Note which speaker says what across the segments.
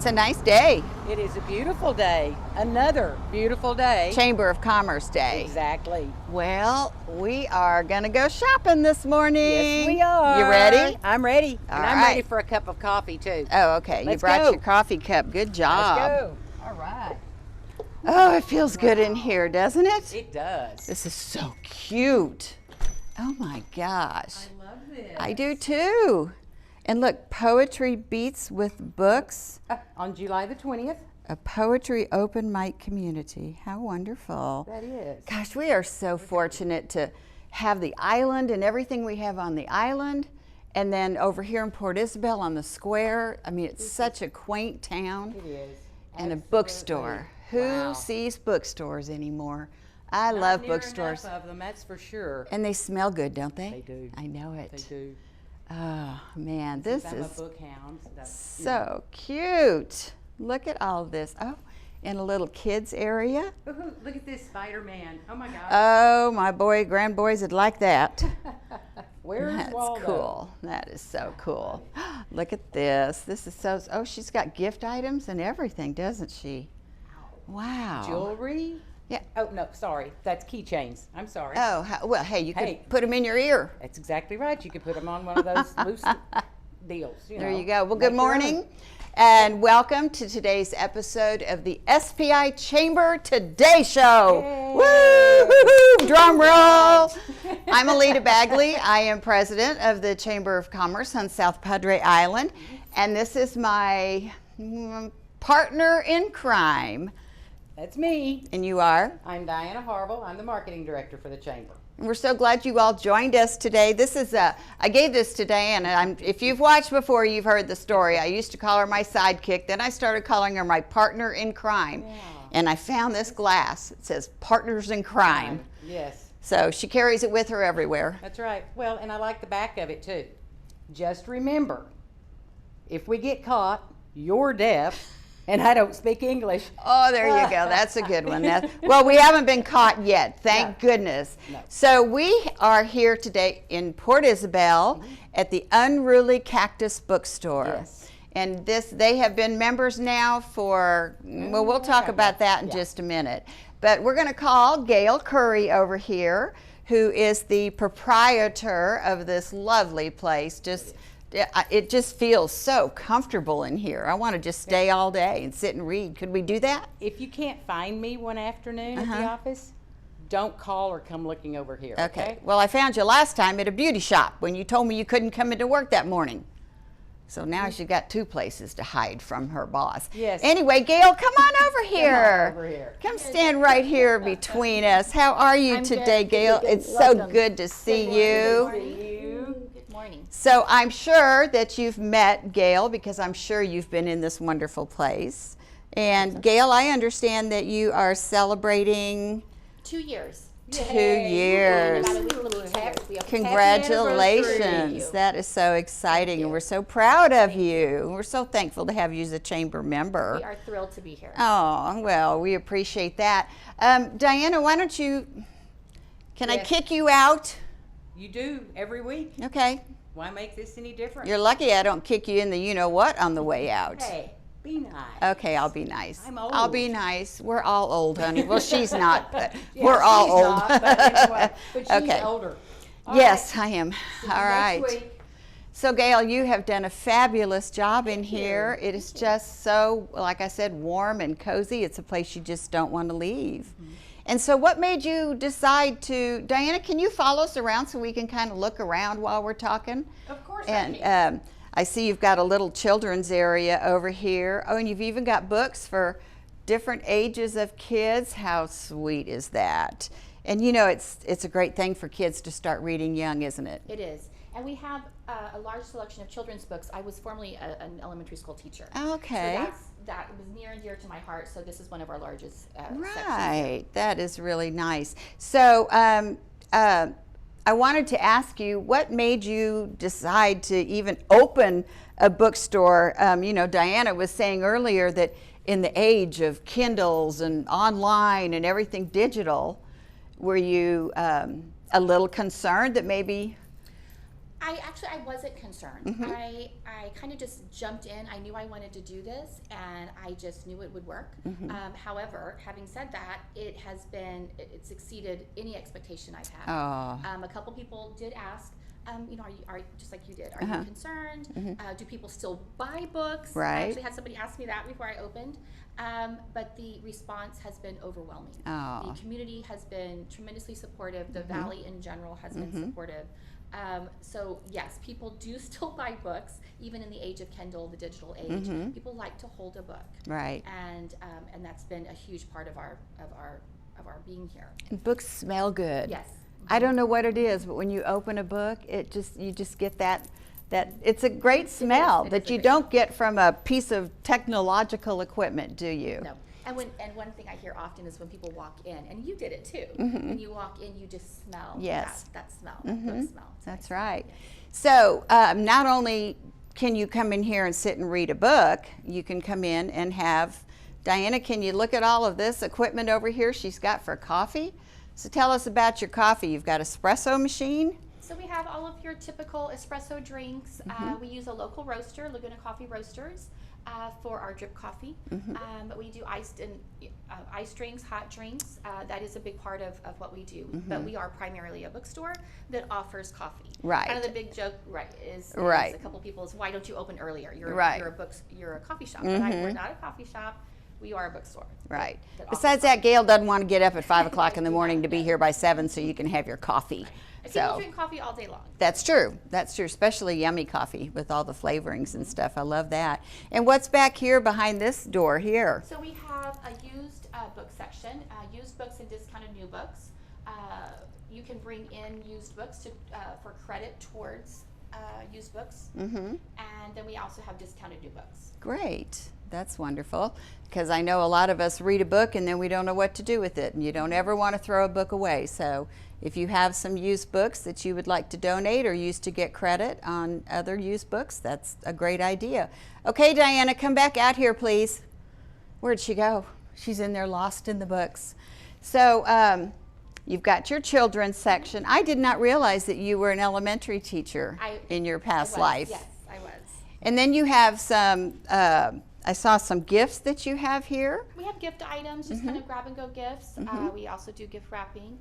Speaker 1: It's a nice day.
Speaker 2: It is a beautiful day. Another beautiful day.
Speaker 1: Chamber of Commerce Day.
Speaker 2: Exactly.
Speaker 1: Well, we are going to go shopping this morning.
Speaker 2: Yes, we are.
Speaker 1: You ready?
Speaker 2: I'm ready.
Speaker 1: All
Speaker 2: and I'm
Speaker 1: right.
Speaker 2: ready for a cup of coffee, too.
Speaker 1: Oh, okay.
Speaker 2: Let's
Speaker 1: you brought
Speaker 2: go.
Speaker 1: your coffee cup. Good job.
Speaker 2: Let's go. All right.
Speaker 1: Oh, it feels good in here, doesn't it?
Speaker 2: It does.
Speaker 1: This is so cute. Oh, my gosh.
Speaker 2: I love this.
Speaker 1: I do, too. And look, Poetry Beats with Books.
Speaker 2: On July the 20th.
Speaker 1: A poetry open mic community. How wonderful.
Speaker 2: That is.
Speaker 1: Gosh, we are so fortunate to have the island and everything we have on the island. And then over here in Port Isabel on the square. I mean, it's such a quaint town.
Speaker 2: It is.
Speaker 1: And a
Speaker 2: Absolutely.
Speaker 1: bookstore. Who
Speaker 2: Wow.
Speaker 1: sees bookstores anymore? I
Speaker 2: Not
Speaker 1: love
Speaker 2: near
Speaker 1: bookstores.
Speaker 2: enough of them, that's for sure.
Speaker 1: And they smell good, don't they?
Speaker 2: They do.
Speaker 1: I know it.
Speaker 2: They do.
Speaker 1: Oh, man, this
Speaker 2: I'm a
Speaker 1: is
Speaker 2: book hound.
Speaker 1: so cute. Look at all this. Oh, in a little kids area.
Speaker 2: Ooh, look at this Spider-Man. Oh my gosh.
Speaker 1: Oh, my boy, grandboys would like that.
Speaker 2: Where's
Speaker 1: That's
Speaker 2: Waldo?
Speaker 1: cool. That is so cool. Look at this. This is so, oh, she's got gift items and everything, doesn't she? Wow.
Speaker 2: Jewelry?
Speaker 1: Yeah.
Speaker 2: Oh, no, sorry. That's keychains. I'm sorry.
Speaker 1: Oh, well, hey, you
Speaker 2: Hey.
Speaker 1: could put them in your ear.
Speaker 2: That's exactly right. You could put them on one of those loose deals.
Speaker 1: There you go. Well, good morning and welcome to today's episode of the SPI Chamber Today Show. Woo! Drum roll. I'm Alita Bagley. I am president of the Chamber of Commerce on South Padre Island, and this is my partner in crime.
Speaker 2: That's me.
Speaker 1: And you are?
Speaker 2: I'm Dianna Harville. I'm the marketing director for the Chamber.
Speaker 1: We're so glad you all joined us today. This is I gave this to Dianna. If you've watched before, you've heard the story. I used to call her my sidekick. Then I started calling her my partner in crime.
Speaker 2: Yeah.
Speaker 1: And I found this glass. It says Partners in Crime.
Speaker 2: Yes.
Speaker 1: So she carries it with her everywhere.
Speaker 2: That's right. Well, and I like the back of it too. Just remember, if we get caught, you're deaf, and I don't speak English.
Speaker 1: Oh, there you go. That's a good one. Well, we haven't been caught yet. Thank goodness.
Speaker 2: No.
Speaker 1: So we are here today in Port Isabel at the Unruly Cactus Bookstore.
Speaker 2: Yes.
Speaker 1: And they have been members now for, well, we'll talk about that in just a minute. But we're going to call Gayle Curry over here, who is the proprietor of this lovely place. It just feels so comfortable in here. I want to just stay all day and sit and read. Could we do that?
Speaker 2: If you can't find me one afternoon at the office, don't call or come looking over here.
Speaker 1: Okay. Well, I found you last time at a beauty shop when you told me you couldn't come into work that morning. So now she's got two places to hide from her boss.
Speaker 2: Yes.
Speaker 1: Anyway, Gayle, come on over here.
Speaker 2: Come on over here.
Speaker 1: Come stand right here between us. How are you
Speaker 3: I'm
Speaker 1: today,
Speaker 3: good.
Speaker 1: Gayle?
Speaker 3: Good.
Speaker 1: It's so
Speaker 3: Welcome.
Speaker 1: good to see you.
Speaker 3: Good morning.
Speaker 1: So I'm sure that you've met Gayle because I'm sure you've been in this wonderful place. And Gayle, I understand that you are celebrating
Speaker 3: 2 years.
Speaker 1: 2 years.
Speaker 3: In about a week, little 2 years. We have
Speaker 1: Congratulations.
Speaker 3: anniversary.
Speaker 1: That is so exciting, and we're so proud of you. We're so thankful to have you as a chamber member.
Speaker 3: We are thrilled to be here.
Speaker 1: Oh, well, we appreciate that. Dianna, why don't you, can I
Speaker 2: Yes.
Speaker 1: kick you out?
Speaker 2: You do every week.
Speaker 1: Okay.
Speaker 2: Why make this any different?
Speaker 1: You're lucky I don't kick you in the you-know-what on the way out.
Speaker 2: Hey, be nice.
Speaker 1: Okay, I'll be nice.
Speaker 2: I'm old.
Speaker 1: I'll be nice. We're all old, honey. Well, she's not, but
Speaker 2: Yeah,
Speaker 1: we're all
Speaker 2: she's
Speaker 1: old.
Speaker 2: not, but anyway, but she's
Speaker 1: Okay.
Speaker 2: older. All
Speaker 1: Yes,
Speaker 2: right.
Speaker 1: I am.
Speaker 2: See you
Speaker 1: All
Speaker 2: next
Speaker 1: right.
Speaker 2: week.
Speaker 1: So, Gayle, you have done a fabulous job in
Speaker 3: Thank
Speaker 1: here.
Speaker 3: you.
Speaker 1: It is just so, like I said, warm and cozy. It's a place you just don't want to leave. And so what made you decide to, Dianna, can you follow us around so we can kind of look around while we're talking?
Speaker 2: Of course
Speaker 1: And
Speaker 2: I can.
Speaker 1: I see you've got a little children's area over here. Oh, and you've even got books for different ages of kids. How sweet is that? And you know, it's a great thing for kids to start reading young, isn't it?
Speaker 3: It is. And we have a large selection of children's books. I was formerly an elementary school teacher.
Speaker 1: Okay.
Speaker 3: So that was near and dear to my heart. So this is one of our largest sections.
Speaker 1: Right, that is really nice. So I wanted to ask you, what made you decide to even open a bookstore? You know, Dianna was saying earlier that in the age of Kindles and online and everything digital, were you a little concerned that maybe?
Speaker 3: I wasn't concerned.
Speaker 1: Mm-hmm.
Speaker 3: I kind of just jumped in. I knew I wanted to do this, and I just knew it would work.
Speaker 1: Mm-hmm.
Speaker 3: However, having said that, it's exceeded any expectation I've had.
Speaker 1: Oh.
Speaker 3: A couple people did ask, are just like you did, are
Speaker 1: Uh-huh.
Speaker 3: you concerned?
Speaker 1: Mm-hmm.
Speaker 3: Do people still buy books? I
Speaker 1: Right.
Speaker 3: actually had somebody ask me that before I opened. But the response has been overwhelming.
Speaker 1: Oh.
Speaker 3: The community has been tremendously supportive. The Valley in general has been
Speaker 1: Mm-hmm.
Speaker 3: supportive. So yes, people do still buy books, even in the age of Kindle, the digital age.
Speaker 1: Mm-hmm.
Speaker 3: People like to hold a book,
Speaker 1: Right.
Speaker 3: and that's been a huge part of our being here.
Speaker 1: And books smell good.
Speaker 3: Yes.
Speaker 1: I don't know what it is, but when you open a book, you just get that it's a great smell
Speaker 3: It
Speaker 1: that
Speaker 3: is a
Speaker 1: you
Speaker 3: great
Speaker 1: don't get from a piece of technological equipment, do you?
Speaker 3: No. And one thing I hear often is when people walk in, and you did it too.
Speaker 1: Mm-hmm.
Speaker 3: When you walk in, you just smell
Speaker 1: Yes.
Speaker 3: that smell,
Speaker 1: Mhm.
Speaker 3: that book smell. It's
Speaker 1: That's
Speaker 3: nice.
Speaker 1: right.
Speaker 3: Yeah.
Speaker 1: So not only can you come in here and sit and read a book, you can come in and have, Dianna, can you look at all of this equipment over here she's got for coffee? So tell us about your coffee. You've got espresso machine.
Speaker 3: So we have all of your typical espresso drinks. We use a local roaster, Laguna Coffee Roasters, for our drip coffee. But we do iced drinks, hot drinks. That is a big part of what we do. But we are primarily a bookstore that offers coffee.
Speaker 1: Right.
Speaker 3: Kind of the big joke, is
Speaker 1: Right.
Speaker 3: a couple people is, why don't you open earlier? You're
Speaker 1: Right.
Speaker 3: you're a coffee shop. But we're not a coffee shop. We are a bookstore.
Speaker 1: Right.
Speaker 3: that offers
Speaker 1: Besides that, Gayle doesn't want to get up at 5 o'clock in the morning to be here by 7 so you can have your coffee.
Speaker 3: And people
Speaker 1: So
Speaker 3: drink coffee all day long.
Speaker 1: that's true. That's true, especially yummy coffee with all the flavorings and stuff. I love that. And what's back here behind this door here?
Speaker 3: So we have a used book section, used books and discounted new books. You can bring in used books for credit towards used books.
Speaker 1: Mm-hmm.
Speaker 3: And then we also have discounted new books.
Speaker 1: Great. That's wonderful. Because I know a lot of us read a book and then we don't know what to do with it. And you don't ever want to throw a book away. So if you have some used books that you would like to donate or use to get credit on other used books, that's a great idea. Okay, Dianna, come back out here, please. Where'd she go? She's in there lost in the books. So you've got your children's section. I did not realize that you were an elementary teacher in your past life.
Speaker 3: Yes, I was.
Speaker 1: And then you have some, I saw some gifts that you have here.
Speaker 3: We have gift items, just kind of grab and go gifts. We also do gift wrapping.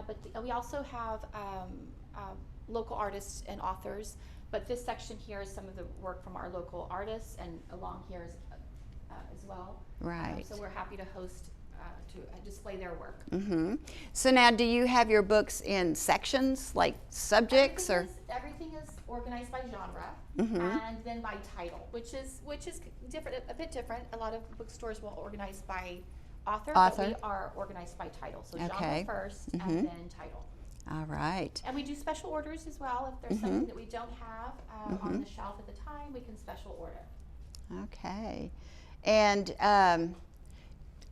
Speaker 3: But we also have local artists and authors. But this section here is some of the work from our local artists, and along here is, as well.
Speaker 1: Right.
Speaker 3: So we're happy to host, to display their work.
Speaker 1: Mm-hmm. So now, do you have your books in sections, like subjects,
Speaker 3: Everything is organized by genre, and then by title, which is different, a bit different. A lot of bookstores will organize by author, but we are organized by title. So
Speaker 1: Okay.
Speaker 3: genre first, and then title.
Speaker 1: All right.
Speaker 3: And we do special orders as well. If there's something that we don't have on the shelf at the time, we can special order.
Speaker 1: Okay. And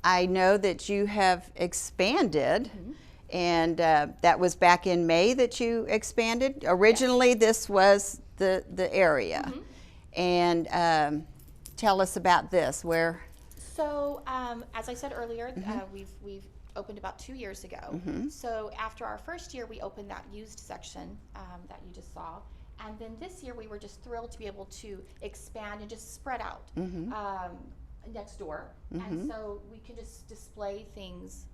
Speaker 1: I know that you have expanded, and that was back in May that you expanded. Originally, this was the area. And tell us about this. Where?
Speaker 3: So, as I said earlier, we've opened about 2 years ago. So after our first year, we opened that used section that you just saw. And then this year, we were just thrilled to be able to expand and just spread out next door. And so we can just display things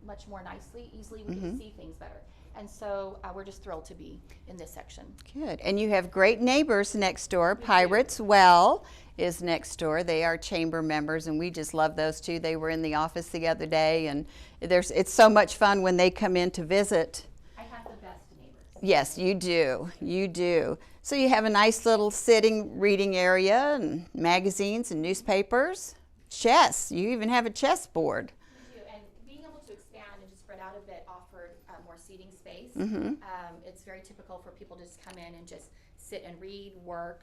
Speaker 3: much more nicely, easily. We can see things better. And so we're just thrilled to be in this section.
Speaker 1: Good. And you have great neighbors next door. Pirates Well is next door. They are chamber members, and we just love those two. They were in the office the other day, and it's so much fun when they come in to visit.
Speaker 3: I have the best neighbors.
Speaker 1: Yes, you do. You do. So you have a nice little sitting reading area and magazines and newspapers. Chess. You even have a chess board.
Speaker 3: We do. And being able to expand and just spread out a bit offered more seating space. It's very typical for people to just come in and just sit and read, work,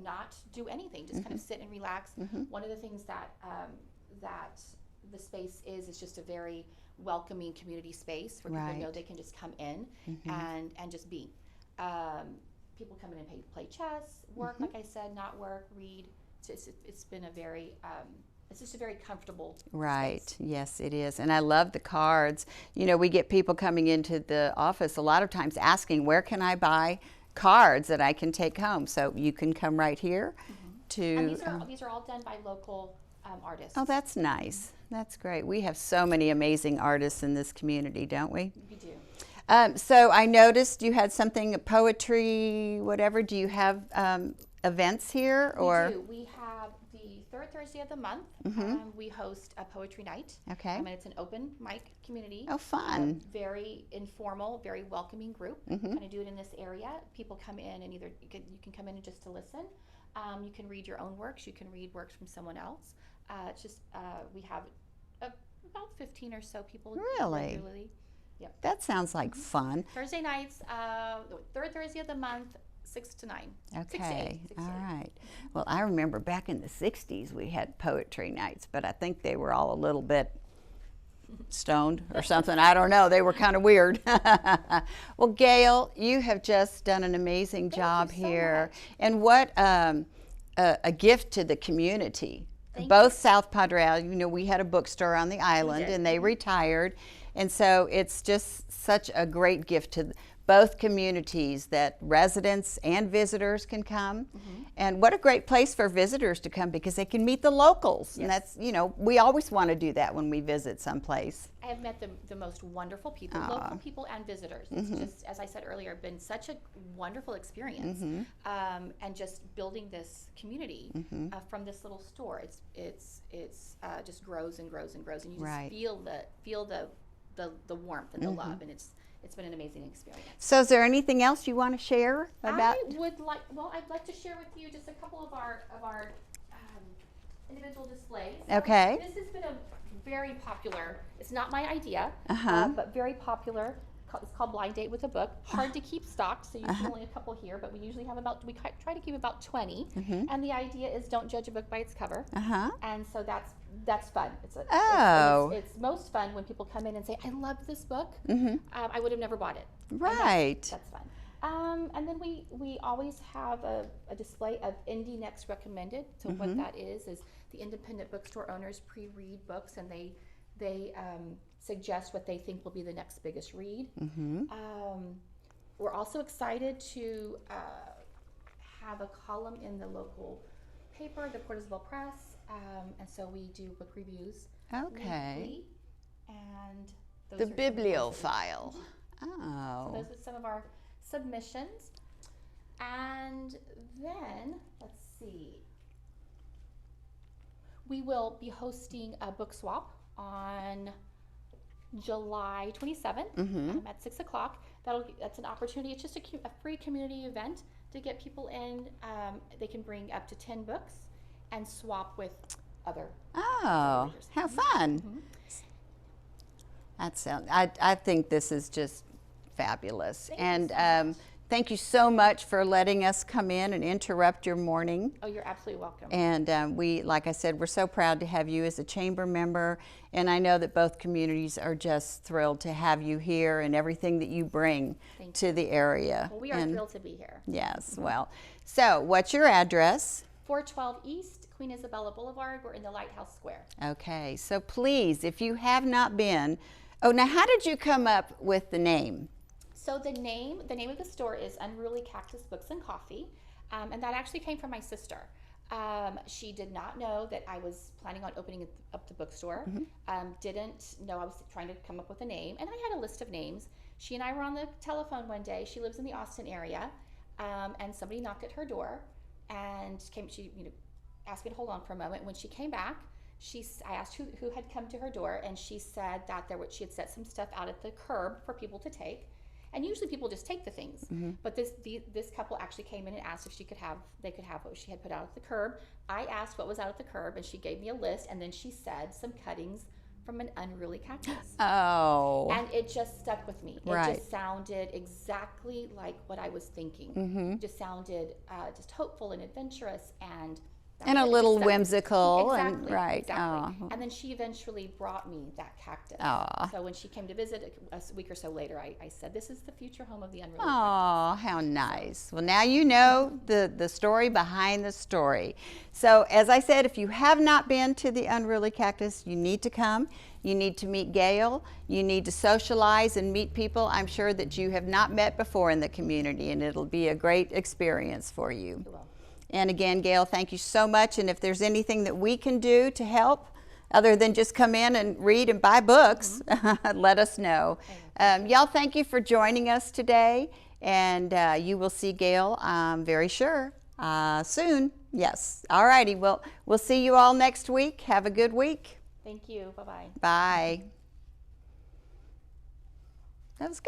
Speaker 3: not do anything, just kind of sit and relax. One of the things that that the space is just a very welcoming community space where people know they can just come in and just be. People come in and play chess, work, like I said, not work, read. It's been a very it's just a very comfortable
Speaker 1: Right.
Speaker 3: space.
Speaker 1: Yes, it is. And I love the cards. You know, we get people coming into the office a lot of times asking, where can I buy cards that I can take home? So you can come right here to.
Speaker 3: And these are all done by local artists.
Speaker 1: Oh, that's nice. That's great. We have so many amazing artists in this community, don't we?
Speaker 3: We do.
Speaker 1: So I noticed you had something, poetry, whatever. Do you have events here? Or?
Speaker 3: We do. We have the third Thursday of the month. We host a poetry night.
Speaker 1: Okay.
Speaker 3: And it's an open mic community.
Speaker 1: Oh, fun.
Speaker 3: Very informal, very welcoming group. Kind of do it in this area. People come in and either you can come in just to listen. You can read your own works. You can read works from someone else. It's just we have about 15 or so people
Speaker 1: Really?
Speaker 3: regularly. Yep.
Speaker 1: That sounds like fun.
Speaker 3: Thursday nights, third Thursday of the month, 6 to 9. 6 to 8.
Speaker 1: Okay,
Speaker 3: 6 to
Speaker 1: all
Speaker 3: 8.
Speaker 1: right. Well, I remember back in the 60s we had poetry nights, but I think they were all a little bit stoned or something. I don't know. They were kind of weird. Well, Gayle, you have just done an amazing job
Speaker 3: you so
Speaker 1: here.
Speaker 3: much.
Speaker 1: And what a gift to the community.
Speaker 3: Thank
Speaker 1: Both South Padre, you know, we had a bookstore on the island
Speaker 3: did.
Speaker 1: and they retired. And so it's just such a great gift to both communities that residents and visitors can come. And what a great place for visitors to come because they can meet the locals. And that's, you know, we always want to do that when we visit someplace.
Speaker 3: I have met the most wonderful people, local people and visitors. It's just, as I said earlier, been such a wonderful experience. And just building this community from this little store, it's just grows and grows and grows, and you just
Speaker 1: Right.
Speaker 3: feel the warmth and the love, and it's been an amazing experience.
Speaker 1: So is there anything else you want to share about?
Speaker 3: I'd like to share with you just a couple of our individual displays.
Speaker 1: Okay.
Speaker 3: This has been a very popular, it's not my idea,
Speaker 1: Uh-huh.
Speaker 3: but very popular. It's called Blind Date with a Book. Hard to keep stock, so you see only a couple here, but we usually have we try to keep about 20. And the idea is don't judge a book by its cover.
Speaker 1: Uh-huh.
Speaker 3: And so that's fun. It's most fun when people come in and say, I love this book. I would have never bought it. And
Speaker 1: Right.
Speaker 3: that's fun. And then we always have a display of Indie Next Recommended. So what that is the independent bookstore owners pre-read books, and they suggest what they think will be the next biggest read. We're also excited to have a column in the local paper, the Portisville Press, and so we do book reviews.
Speaker 1: Okay.
Speaker 3: weekly, and those
Speaker 1: The
Speaker 3: are some of those that we-
Speaker 1: bibliophile. Oh.
Speaker 3: Those are some of our submissions. And then, let's see, we will be hosting a book swap on July 27th at 6 o'clock. That's an opportunity. It's just a free community event to get people in. They can bring up to 10 books and swap with other.
Speaker 1: Oh,
Speaker 3: readers.
Speaker 1: how fun. I think this is just fabulous.
Speaker 3: Thank you
Speaker 1: And
Speaker 3: so much.
Speaker 1: thank you so much for letting us come in and interrupt your morning.
Speaker 3: Oh, you're absolutely welcome.
Speaker 1: And we, like I said, we're so proud to have you as a chamber member. And I know that both communities are just thrilled to have you here and everything that you bring
Speaker 3: Thank
Speaker 1: to the area.
Speaker 3: Well, we are
Speaker 1: And-
Speaker 3: thrilled to be here.
Speaker 1: Yes, well, so what's your address?
Speaker 3: 412 East, Queen Isabella Boulevard. We're in the Lighthouse Square.
Speaker 1: Okay, so please, if you have not been, oh, now how did you come up with the name?
Speaker 3: So the name of the store is Unruly Cactus Books and Coffee, and that actually came from my sister. She did not know that I was planning on opening up the bookstore. Didn't know I was trying to come up with a name, and I had a list of names. She and I were on the telephone one day. She lives in the Austin area, and somebody knocked at her door, and she asked me to hold on for a moment. When she came back, I asked who had come to her door, and she said that she had set some stuff out at the curb for people to take. And usually people just take the things, but this couple actually came in and asked if they could have what she had put out at the curb. I asked what was out at the curb, and she gave me a list, and then she said some cuttings from an unruly cactus.
Speaker 1: Oh.
Speaker 3: And it just stuck with me. It
Speaker 1: Right.
Speaker 3: just sounded exactly like what I was thinking. It just sounded just hopeful and adventurous, and
Speaker 1: And a
Speaker 3: was
Speaker 1: little
Speaker 3: stuck.
Speaker 1: whimsical
Speaker 3: Exactly,
Speaker 1: and right.
Speaker 3: exactly.
Speaker 1: Oh.
Speaker 3: And then she eventually brought me that cactus.
Speaker 1: Aw.
Speaker 3: So when she came to visit a week or so later, I said, "This is the future home of the Unruly."
Speaker 1: Oh, how nice. Well, now you know the story behind the story. So, as I said, if you have not been to the Unruly Cactus, you need to come. You need to meet Gayle. You need to socialize and meet people I'm sure that you have not met before in the community, and it'll be a great experience for you.
Speaker 3: It will.
Speaker 1: And again, Gayle, thank you so much. And if there's anything that we can do to help, other than just come in and read and buy books, let us know. Y'all, thank you for joining us today. And you will see Gayle, I'm very sure, soon. Yes. All righty. Well, we'll see you all next week. Have a good week.
Speaker 3: Thank you. Bye-bye.
Speaker 1: Bye. That was good.